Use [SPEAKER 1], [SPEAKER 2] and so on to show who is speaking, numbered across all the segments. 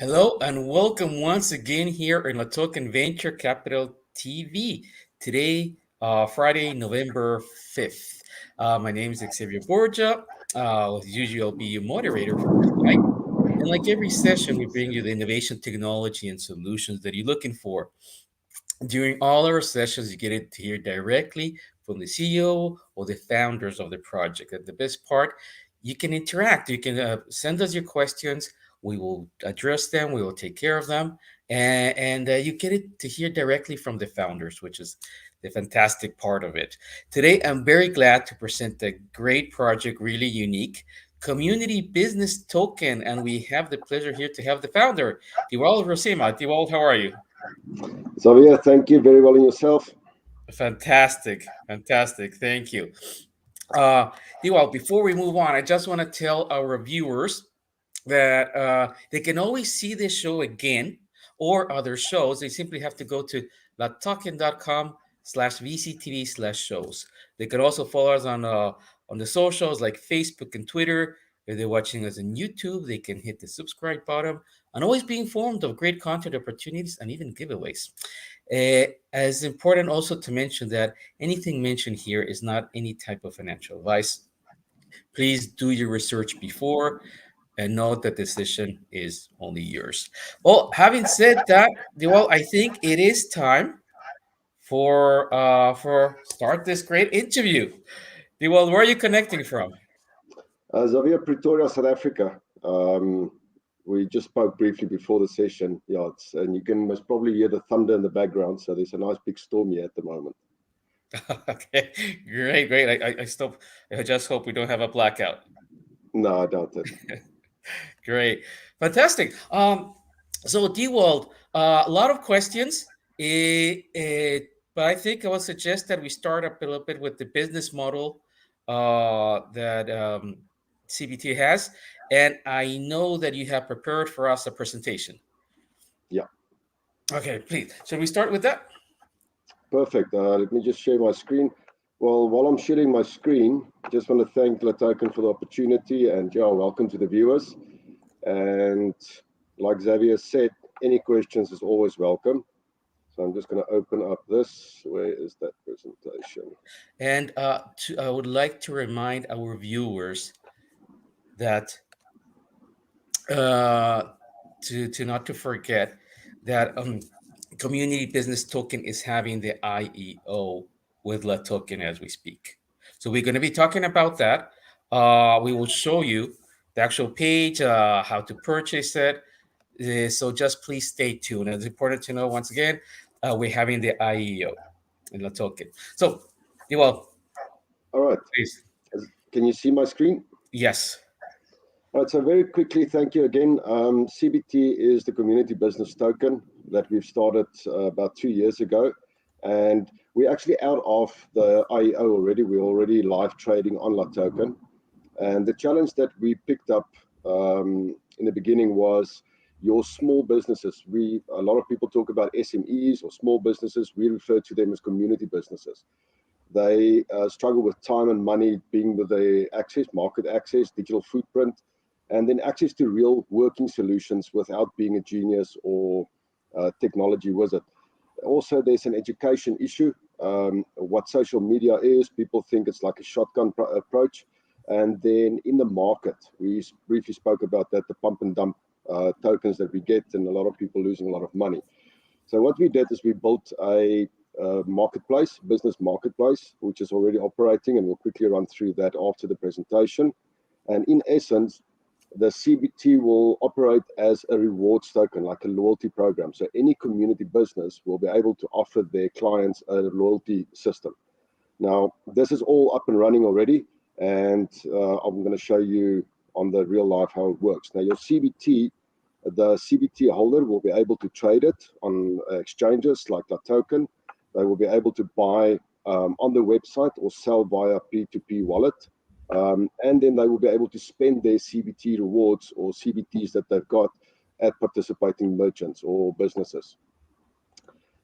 [SPEAKER 1] Hello and welcome once again here in La Token Venture Capital TV. Today, Friday, November 5th. My name is Xavier Borgia. As usual, I'll be your moderator for tonight. And like every session, we bring you the innovation, technology, and solutions that you're looking for. During all our sessions, you get it to hear directly from the CEO or the founders of the project. And the best part, you can interact. You can send us your questions. We will address them. We will take care of them. And you get it to hear directly from the founders, which is the fantastic part of it. Today, I'm very glad to present a great project, really unique community business token. And we have the pleasure here to have the founder, Diwal Rosima. Diwal, how are you?
[SPEAKER 2] Xavier, thank you very well in yourself.
[SPEAKER 1] Fantastic, fantastic. Thank you. Uh, well, before we move on, I just want to tell our viewers that they can always see this show again or other shows. They simply have to go to lattalking.com/VCTV/shows. They can also follow us on the socials like Facebook and Twitter. If they're watching us on YouTube, they can hit the subscribe button and always be informed of great content opportunities and even giveaways. As important also to mention that anything mentioned here is not any type of financial advice. Please do your research before and note that decision is only yours. Well, having said that, well, I think it is time for start this great interview. Well, where are you connecting from?
[SPEAKER 2] Xavier, Pretoria, South Africa. We just spoke briefly before the session. Yeah, and you can most probably hear the thunder in the background. So there's a nice big storm here at the moment.
[SPEAKER 1] Okay, great, great. I just hope we don't have a blackout.
[SPEAKER 2] No, I doubt it.
[SPEAKER 1] Great, fantastic. So Dewald, a lot of questions, but I think I would suggest that we start up a little bit with the business model that CBT has, and I know that you have prepared for us a presentation.
[SPEAKER 2] Yeah,
[SPEAKER 1] Okay, please. Should we start with that?
[SPEAKER 2] perfect. Let me just share my screen. Well, while I'm sharing my screen, just want to thank Latoken for the opportunity, and yeah, welcome to the viewers. And like Xavier said, any questions is always welcome. So I'm just going to open up this. Where is that presentation?
[SPEAKER 1] And I would like to remind our viewers that uh, to not to forget that community business token is having the IEO with La Token as we speak. So we're going to be talking about that. We will show you the actual page, how to purchase it. So just please stay tuned. And it's important to know once again, we're having the IEO in La Token. So, well,
[SPEAKER 2] All right.
[SPEAKER 1] please.
[SPEAKER 2] Can you see my screen?
[SPEAKER 1] Yes.
[SPEAKER 2] All right, so very quickly, thank you again. CBT is the community business token that we've started about 2 years ago. And we're actually out of the IEO already. We're already live trading on La Token. And the challenge that we picked up in the beginning was your small businesses. A lot of people talk about SMEs or small businesses. We refer to them as community businesses. They struggle with time and money, being with the access, market access, digital footprint, and then access to real working solutions without being a genius or technology wizard. Also, there's an education issue. What social media is, people think it's like a shotgun approach. And then in the market, we briefly spoke about that, the pump and dump tokens that we get, and a lot of people losing a lot of money. So what we did is we built a marketplace, business marketplace, which is already operating, and we'll quickly run through that after the presentation. And in essence, the CBT will operate as a rewards token, like a loyalty program. So any community business will be able to offer their clients a loyalty system. Now, this is all up and running already, and I'm going to show you on the real life how it works. Now, your CBT, the CBT holder will be able to trade it on exchanges like La Token. They will be able to buy on the website or sell via P2P wallet. And then they will be able to spend their CBT rewards or CBTs that they've got at participating merchants or businesses.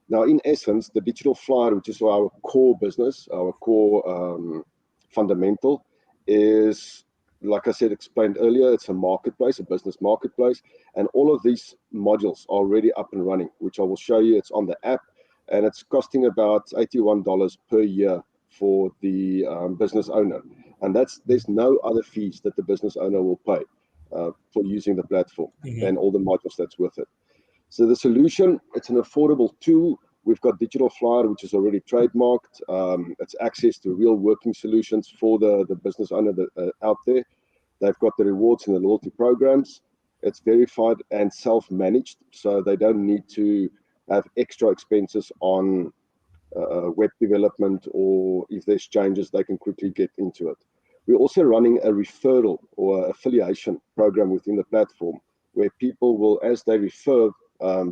[SPEAKER 2] Now, in essence, the digital flyer, which is our core business, our core fundamental, is like I said, explained earlier, it's a marketplace, a business marketplace, and all of these modules are already up and running, which I will show you. It's on the app, and it's costing about $81 per year for the business owner, and there's no other fees that the business owner will pay for using the platform
[SPEAKER 1] Mhm.
[SPEAKER 2] and all the modules that's with it. So the solution, it's an affordable tool. We've got Digital Flyer, which is already trademarked. It's access to real working solutions for the business owner out there. They've got the rewards and the loyalty programs. It's verified and self-managed, so they don't need to have extra expenses on web development, or if there's changes, they can quickly get into it. We're also running a referral or affiliation program within the platform where people will, as they refer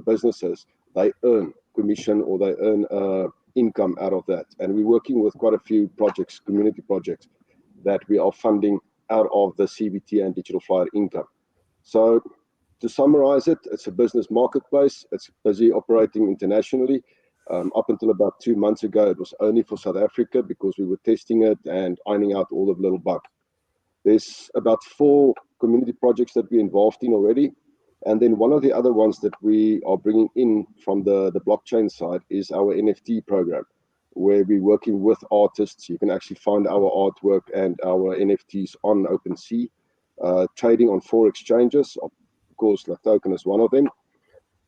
[SPEAKER 2] businesses, they earn commission or they earn income out of that. And we're working with quite a few projects, community projects, that we are funding out of the CBT and Digital Flyer income. So to summarize it, it's a business marketplace. It's busy operating internationally. Up until about 2 months ago, it was only for South Africa because we were testing it and ironing out all of the little bugs. There's about 4 community projects that we're involved in already. And then one of the other ones that we are bringing in from the blockchain side is our NFT program, where we're working with artists. You can actually find our artwork and our NFTs on OpenSea, trading on 4 exchanges. Of course, La Token is one of them.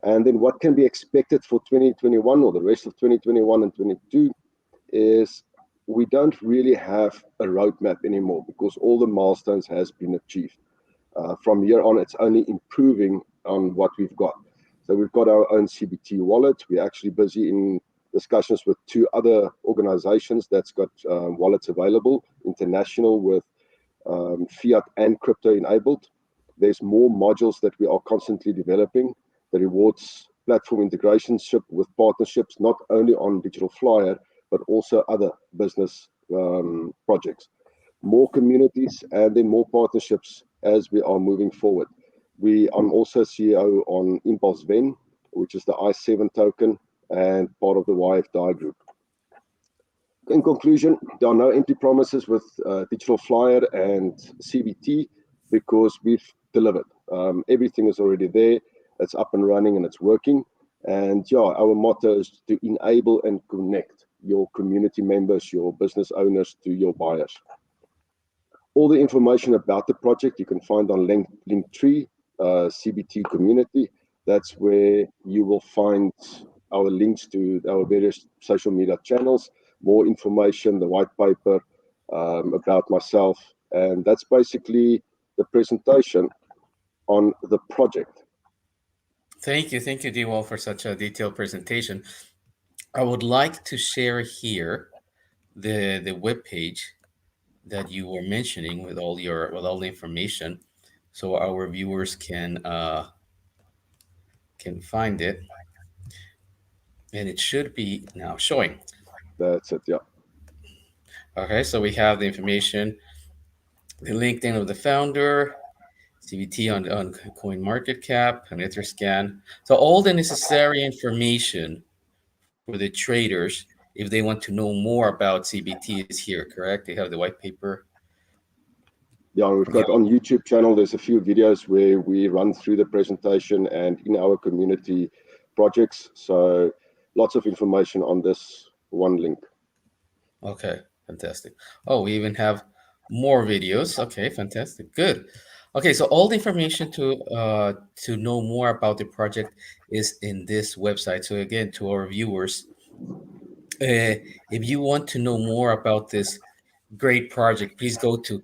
[SPEAKER 2] And then what can be expected for 2021 or the rest of 2021 and 22 is we don't really have a roadmap anymore because all the milestones has been achieved. From here on, it's only improving on what we've got. So we've got our own CBT wallet. We're actually busy in discussions with 2 other organizations that's got wallets available, international with fiat and crypto enabled. There's more modules that we are constantly developing. The rewards platform integrations with partnerships, not only on Digital Flyer, but also other business projects. More communities and then more partnerships as we are moving forward. I'm also CEO on Impulse Ven, which is the I7 token and part of the YFDI group. In conclusion, there are no empty promises with Digital Flyer and CBT because we've delivered. Everything is already there. It's up and running and it's working. And yeah, our motto is to enable and connect your community members, your business owners to your buyers. All the information about the project you can find on Linktree, CBT community. That's where you will find our links to our various social media channels, more information, the white paper about myself. And that's basically the presentation on the project.
[SPEAKER 1] Thank you, Dewald, for such a detailed presentation. I would like to share here the web page that you were mentioning with all the information, so our viewers can find it, and it should be now showing.
[SPEAKER 2] That's it, yeah.
[SPEAKER 1] Okay, so we have the information, the LinkedIn of the founder, CBT on Coin Market Cap, and Etherscan. So all the necessary information for the traders if they want to know more about CBT is here, correct? They have the white paper.
[SPEAKER 2] Yeah, we've got on YouTube channel, there's a few videos where we run through the presentation and in our community projects. So lots of information on this one link.
[SPEAKER 1] Okay, fantastic. Oh, we even have more videos. Okay, fantastic. Good. Okay, so all the information to know more about the project is in this website. So again, to our viewers, if you want to know more about this great project, please go to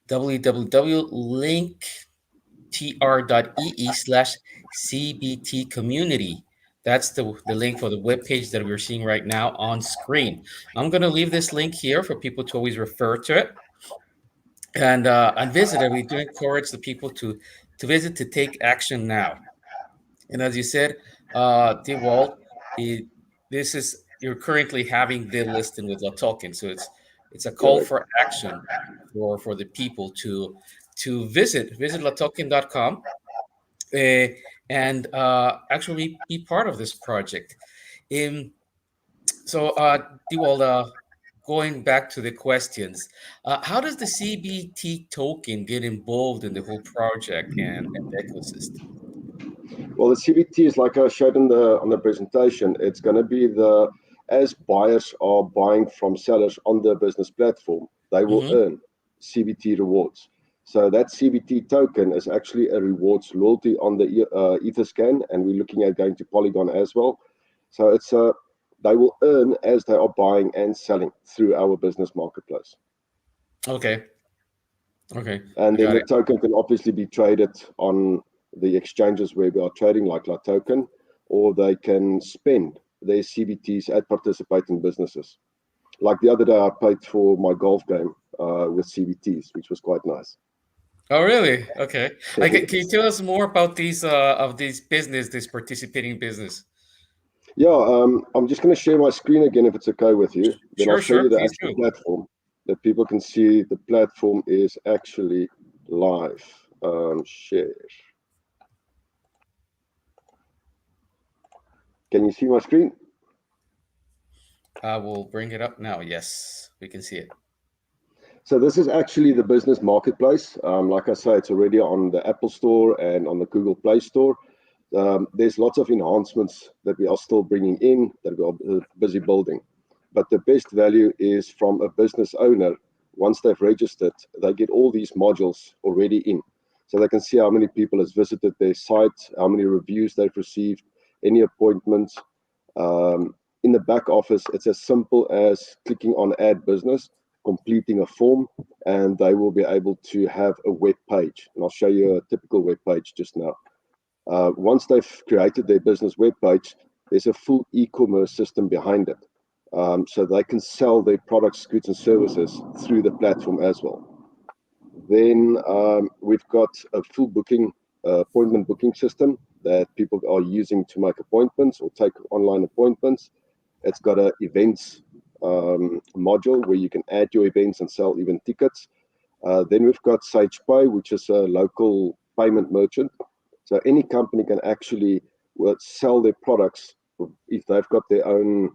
[SPEAKER 1] www.linktr.ee/CBT community. That's the link for the webpage that we're seeing right now on screen. I'm going to leave this link here for people to always refer to it and visit it. We do encourage the people to visit, to take action now. And as you said, DeWalt, it, this is you're currently having the listing with La Token, so it's a call
[SPEAKER 2] Correct.
[SPEAKER 1] for action for the people to visit latoken.com uh, and actually be part of this project. Um, so, DeWalt, going back to the questions, how does the CBT token get involved in the whole project and the ecosystem?
[SPEAKER 2] Well, the CBT is like I showed on the presentation. It's going to be as buyers are buying from sellers on the business platform, they will
[SPEAKER 1] Hmm.
[SPEAKER 2] earn CBT rewards. So that CBT token is actually a rewards loyalty on the Etherscan, and we're looking at going to Polygon as well. So they will earn as they are buying and selling through our business marketplace.
[SPEAKER 1] Okay. Okay.
[SPEAKER 2] And
[SPEAKER 1] I
[SPEAKER 2] then
[SPEAKER 1] got
[SPEAKER 2] the
[SPEAKER 1] it.
[SPEAKER 2] token can obviously be traded on the exchanges where we are trading, like La Token, or they can spend their CBTs at participating businesses. Like the other day, I paid for my golf game with CBTs, which was quite nice.
[SPEAKER 1] Oh, really? Okay. Can you
[SPEAKER 2] Yes.
[SPEAKER 1] tell us more about these of this business, this participating business?
[SPEAKER 2] Yeah, I'm just going to share my screen again if it's okay with you. Then I'll
[SPEAKER 1] Sure,
[SPEAKER 2] show
[SPEAKER 1] sure.
[SPEAKER 2] you the
[SPEAKER 1] Please
[SPEAKER 2] actual
[SPEAKER 1] do.
[SPEAKER 2] platform that people can see. The platform is actually live. Share. Can you see my screen?
[SPEAKER 1] I will bring it up now. Yes, we can see it.
[SPEAKER 2] So this is actually the business marketplace. Like I say, it's already on the Apple Store and on the Google Play Store. There's lots of enhancements that we are still bringing in that we are busy building. But the best value is from a business owner. Once they've registered, they get all these modules already in. So they can see how many people has visited their site, how many reviews they've received, any appointments. In the back office, it's as simple as clicking on Add Business, completing a form, and they will be able to have a web page. And I'll show you a typical web page just now. Once they've created their business web page, there's a full e-commerce system behind it. So they can sell their products, goods, and services through the platform as well. Then we've got a full appointment booking system that people are using to make appointments or take online appointments. It's got an events module where you can add your events and sell event tickets. Then we've got Sage Pay, which is a local payment merchant. So any company can actually sell their products if they've got their own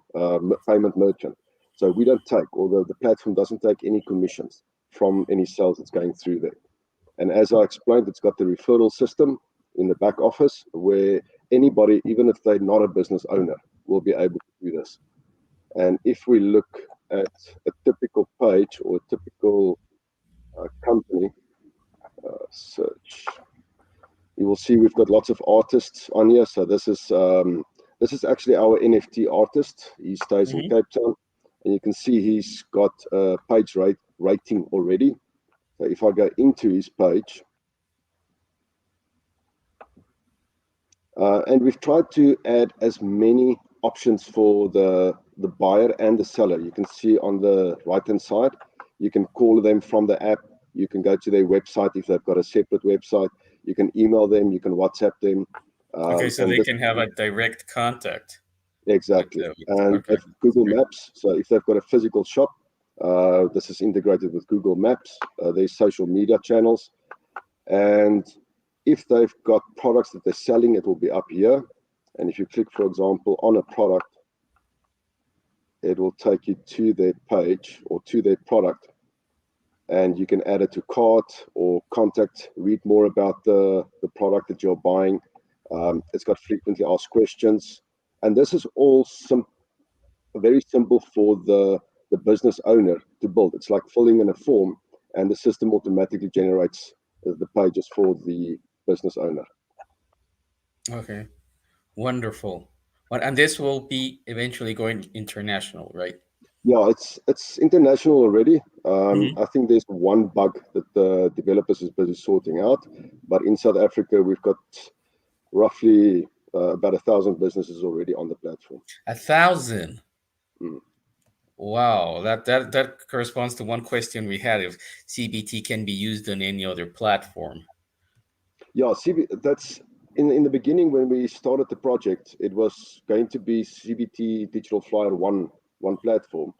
[SPEAKER 2] payment merchant. So we don't take, although the platform doesn't take any commissions from any sales that's going through there. And as I explained, it's got the referral system in the back office where anybody, even if they're not a business owner, will be able to do this. And if we look at a typical page or a typical company search, you will see we've got lots of artists on here. So this is actually our NFT artist. He stays in
[SPEAKER 1] Hmm.
[SPEAKER 2] Cape Town, and you can see he's got a page rating already. So if I go into his page, and we've tried to add as many options for the buyer and the seller. You can see on the right-hand side, you can call them from the app. You can go to their website if they've got a separate website. You can email them. You can WhatsApp them.
[SPEAKER 1] Okay, so
[SPEAKER 2] And
[SPEAKER 1] they
[SPEAKER 2] this
[SPEAKER 1] can have a direct contact with
[SPEAKER 2] exactly.
[SPEAKER 1] the.
[SPEAKER 2] And
[SPEAKER 1] Okay, that's
[SPEAKER 2] Google
[SPEAKER 1] great.
[SPEAKER 2] Maps. So if they've got a physical shop, this is integrated with Google Maps. There's social media channels. And if they've got products that they're selling, it will be up here. And if you click, for example, on a product, it will take you to their page or to their product. And you can add it to cart or contact, read more about the product that you're buying. It's got frequently asked questions. And this is all very simple for the business owner to build. It's like filling in a form, and the system automatically generates the pages for the business owner.
[SPEAKER 1] Okay, wonderful. And this will be eventually going international, right?
[SPEAKER 2] Yeah, it's international already.
[SPEAKER 1] Hmm.
[SPEAKER 2] I think there's one bug that the developers is busy sorting out, but in South Africa we've got roughly about 1,000 businesses already on the platform.
[SPEAKER 1] 1,000.
[SPEAKER 2] Mm.
[SPEAKER 1] Wow, that corresponds to one question we had if CBT can be used on any other platform.
[SPEAKER 2] Yeah, that's in the beginning when we started the project, it was going to be CBT Digital Flyer one platform,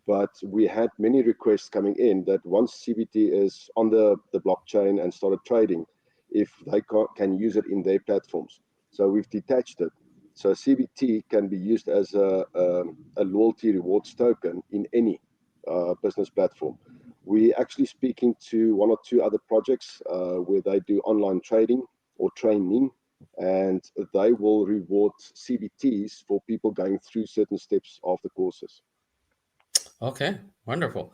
[SPEAKER 2] but we had many requests coming in that once CBT is on the blockchain and started trading, if they can use it in their platforms. So we've detached it. So CBT can be used as a loyalty rewards token in any. business platform. We actually speaking to one or two other projects where they do online trading or training, and they will reward CBTs for people going through certain steps of the courses.
[SPEAKER 1] Okay, wonderful.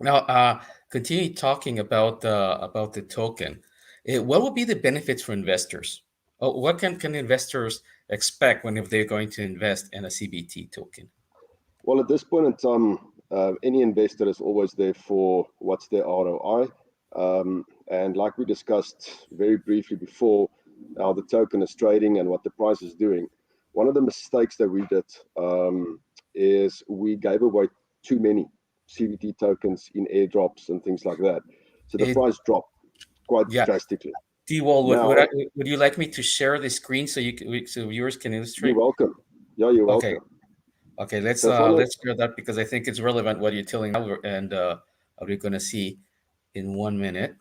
[SPEAKER 1] Now, continue talking about the token. What will be the benefits for investors? What can investors expect when if they're going to invest in a CBT token?
[SPEAKER 2] Well, at this point in time, any investor is always there for what's their ROI. And like we discussed very briefly before, how the token is trading and what the price is doing. One of the mistakes that we did is we gave away too many CBT tokens in airdrops and things like that. So the
[SPEAKER 1] It,
[SPEAKER 2] price dropped quite
[SPEAKER 1] yeah,
[SPEAKER 2] drastically.
[SPEAKER 1] D-Wall,
[SPEAKER 2] Now,
[SPEAKER 1] would you like me to share the screen so so viewers can
[SPEAKER 2] you're
[SPEAKER 1] illustrate?
[SPEAKER 2] welcome. Yeah, you're
[SPEAKER 1] Okay,
[SPEAKER 2] welcome.
[SPEAKER 1] okay,
[SPEAKER 2] So if I know,
[SPEAKER 1] let's share that because I think it's relevant what you're telling now, and we're going to see in 1 minute.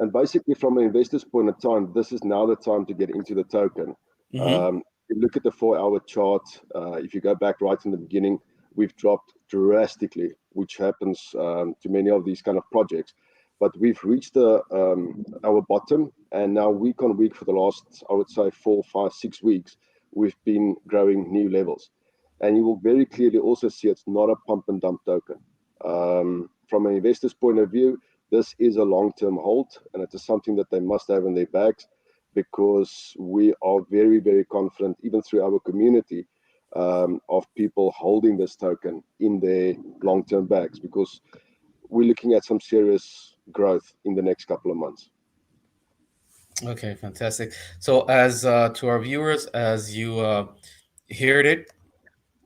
[SPEAKER 2] and basically, from an investor's point of time, this is now the time to get into the token.
[SPEAKER 1] Mm-hmm.
[SPEAKER 2] You look at the 4-hour chart. If you go back right in the beginning, we've dropped drastically, which happens to many of these kind of projects. But we've reached our bottom, and now week on week for the last, I would say, 4, 5, 6 weeks, we've been growing new levels. And you will very clearly also see it's not a pump and dump token. From an investor's point of view, this is a long-term hold, and it is something that they must have in their bags, because we are very, very confident, even through our community, of people holding this token in their long-term bags, because we're looking at some serious growth in the next couple of months.
[SPEAKER 1] Okay, fantastic. So, as to our viewers, as you heard it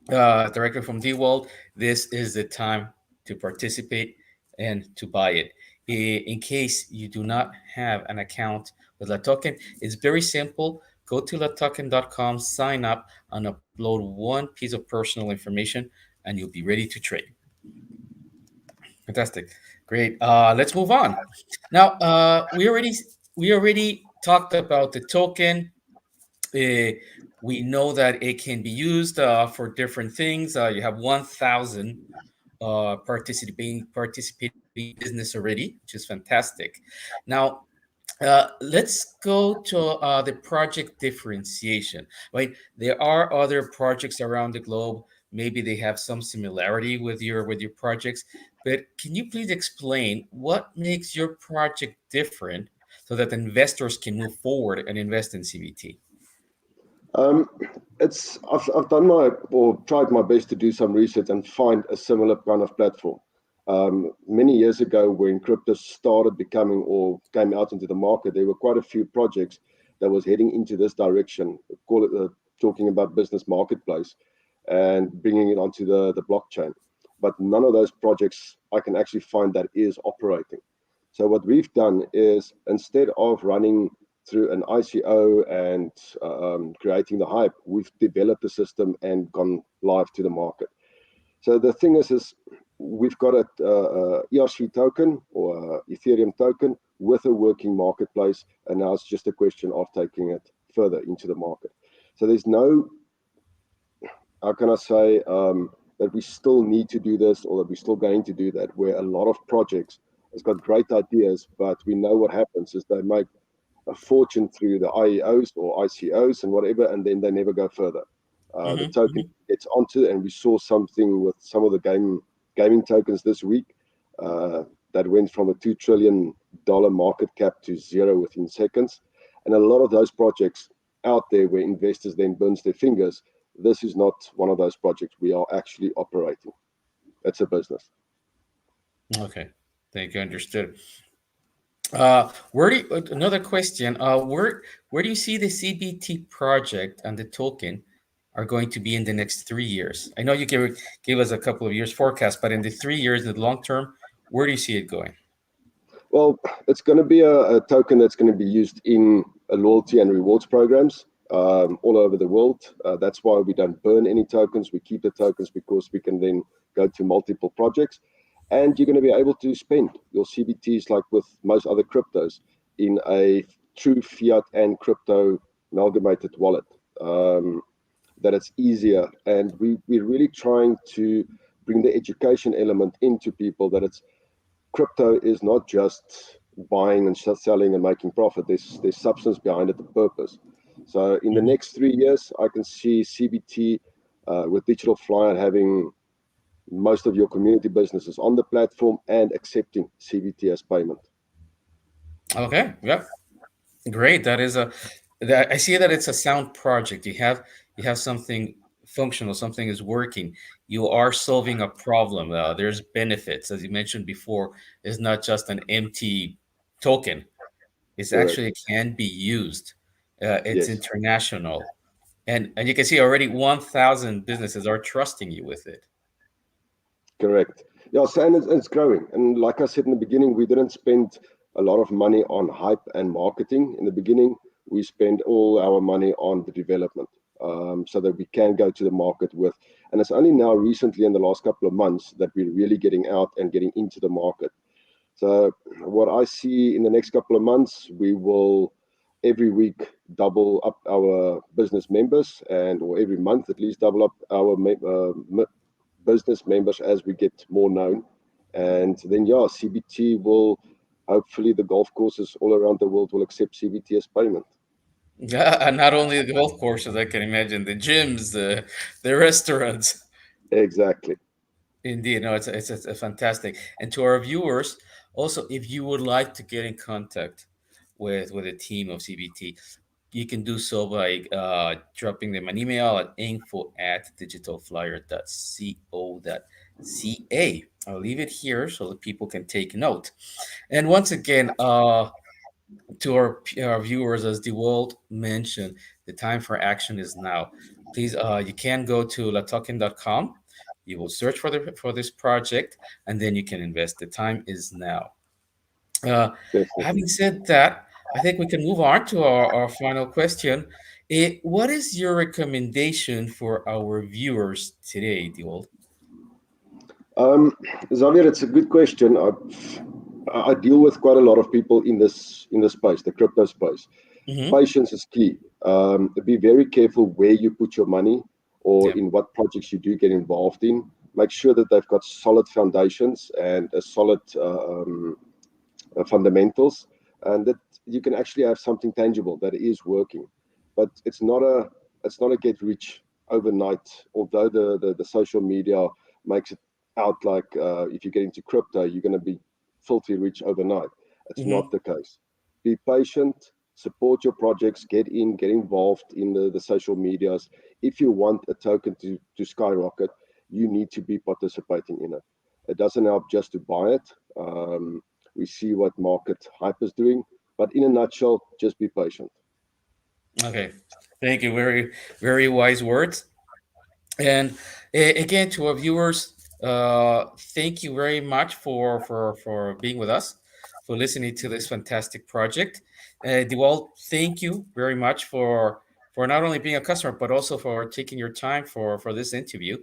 [SPEAKER 1] directly from D-Wall, this is the time to participate and to buy it. In case you do not have an account with La Token, it's very simple. Go to latoken.com, sign up, and upload one piece of personal information, and you'll be ready to trade. Fantastic, great. Let's move on. Now, we already talked about the token. Uh, we know that it can be used for different things. You have 1,000 participating business already, which is fantastic. Now, let's go to the project differentiation. Right, there are other projects around the globe. Maybe they have some similarity with your projects, but can you please explain what makes your project different so that investors can move forward and invest in CBT?
[SPEAKER 2] Um, I've done my or tried my best to do some research and find a similar kind of platform. Many years ago, when crypto started becoming or came out into the market, there were quite a few projects that was heading into this direction. Call it talking about business marketplace and bringing it onto the blockchain. But none of those projects I can actually find that is operating. So what we've done is, instead of running through an ICO and creating the hype, we've developed a system and gone live to the market. So the thing is we've got a ERC token or Ethereum token with a working marketplace, and now it's just a question of taking it further into the market. So there's no, how can I say, that we still need to do this or that we're still going to do that, where a lot of projects has got great ideas, but we know what happens is they make a fortune through the IEOs or ICOs and whatever, and then they never go further. The token gets onto, and we saw something with some of the gaming tokens this week that went from a $2 trillion market cap to zero within seconds. And a lot of those projects out there where investors then burns their fingers, this is not one of those projects. We are actually operating. It's a business.
[SPEAKER 1] Okay, thank you. Understood. Another question? Where do you see the CBT project and the token are going to be in the next 3 years? I know you gave us a couple of years forecast, but in the 3 years, in the long term, where do you see it going?
[SPEAKER 2] Well, it's going to be a token that's going to be used in loyalty and rewards programs all over the world. That's why we don't burn any tokens. We keep the tokens because we can then go to multiple projects. And you're going to be able to spend your CBTs, like with most other cryptos, in a true fiat and crypto amalgamated wallet. That it's easier. And we're really trying to bring the education element into people, that it's crypto is not just buying and selling and making profit. There's substance behind it, the purpose. So in the
[SPEAKER 1] Mhm.
[SPEAKER 2] next 3 years, I can see CBT with Digital Flyer having most of your community businesses on the platform and accepting CBT as payment.
[SPEAKER 1] Okay. Yep. Great. That I see that it's a sound project. You have something functional, something is working. You are solving a problem. There's benefits, as you mentioned before. It's not just an empty token. It's
[SPEAKER 2] Correct.
[SPEAKER 1] actually can be used. It's
[SPEAKER 2] Yes.
[SPEAKER 1] international, and you can see already 1,000 businesses are trusting you with it.
[SPEAKER 2] Correct. Yeah, so and it's growing. And like I said in the beginning, we didn't spend a lot of money on hype and marketing. In the beginning, we spent all our money on the development, so that we can go to the market with. And it's only now recently in the last couple of months that we're really getting out and getting into the market. So what I see in the next couple of months, we will every week double up our business members, and or every month at least double up our business members as we get more known. And then, yeah, CBT will hopefully the golf courses all around the world will accept CBT as payment.
[SPEAKER 1] Yeah, and not only the golf courses, I can imagine the gyms, the restaurants.
[SPEAKER 2] Exactly.
[SPEAKER 1] Indeed, no, it's a fantastic. And to our viewers, also, if you would like to get in contact with a team of CBT, you can do so by dropping them an email at info@digitalflyer.co.ca. I'll leave it here so that people can take note. And once again, to our viewers, as DeWalt mentioned, the time for action is now. Please, you can go to latoken.com. You will search for this project, and then you can invest. The time is now. Uh,
[SPEAKER 2] Definitely.
[SPEAKER 1] Having said that, I think we can move on to our final question. What is your recommendation for our viewers today, DeWalt?
[SPEAKER 2] Um, Xavier, it's a good question. I deal with quite a lot of people in this space, the crypto space.
[SPEAKER 1] Hmm.
[SPEAKER 2] Patience is key. Be very careful where you put your money or
[SPEAKER 1] Yeah.
[SPEAKER 2] in what projects you do get involved in. Make sure that they've got solid foundations and a solid fundamentals, and that you can actually have something tangible that is working. But it's not a get rich overnight. Although the social media makes it out like if you get into crypto, you're going to be filthy rich overnight. It's not
[SPEAKER 1] Hmm.
[SPEAKER 2] the case. Be patient. Support your projects. Get involved in the social medias. If you want a token to skyrocket, you need to be participating in it. It doesn't help just to buy it. We see what market hype is doing, but in a nutshell, just be patient.
[SPEAKER 1] Okay. Thank you. Very, very wise words. And again, to our viewers, thank you very much for being with us, for listening to this fantastic project. Dewald, thank you very much for not only being a customer but also for taking your time for this interview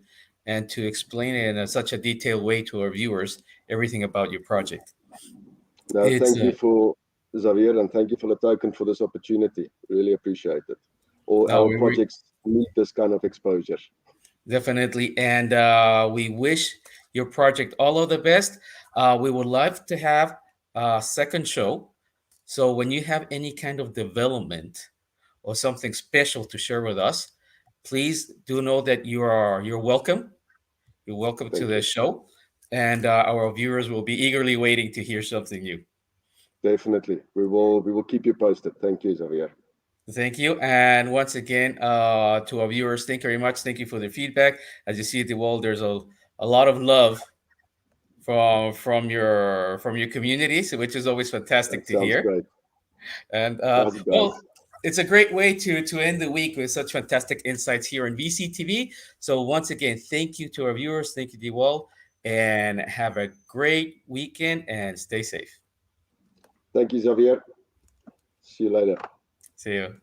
[SPEAKER 1] and to explain it in such a detailed way to our viewers everything about your project.
[SPEAKER 2] Now,
[SPEAKER 1] It's
[SPEAKER 2] thank you for Xavier, and thank you for the token for this opportunity. Really appreciate it. All
[SPEAKER 1] no,
[SPEAKER 2] our
[SPEAKER 1] we
[SPEAKER 2] projects need this kind of exposure.
[SPEAKER 1] definitely, and we wish your project all of the best. We would love to have a second show. So when you have any kind of development or something special to share with us, please do know that you're welcome. You're welcome to
[SPEAKER 2] Thank
[SPEAKER 1] the
[SPEAKER 2] you.
[SPEAKER 1] show, and our viewers will be eagerly waiting to hear something new.
[SPEAKER 2] Definitely. We will keep you posted. Thank you, Xavier.
[SPEAKER 1] Thank you. And once again, to our viewers, thank you very much. Thank you for the feedback. As you see at the wall, there's a lot of love from your communities, which is always fantastic
[SPEAKER 2] That
[SPEAKER 1] to
[SPEAKER 2] sounds
[SPEAKER 1] hear.
[SPEAKER 2] great.
[SPEAKER 1] And
[SPEAKER 2] Does it
[SPEAKER 1] well,
[SPEAKER 2] does.
[SPEAKER 1] it's a great way to end the week with such fantastic insights here on VCTV. So once again, thank you to our viewers. Thank you, Dewall, and have a great weekend and stay safe.
[SPEAKER 2] Thank you, Xavier. See you later.
[SPEAKER 1] See you.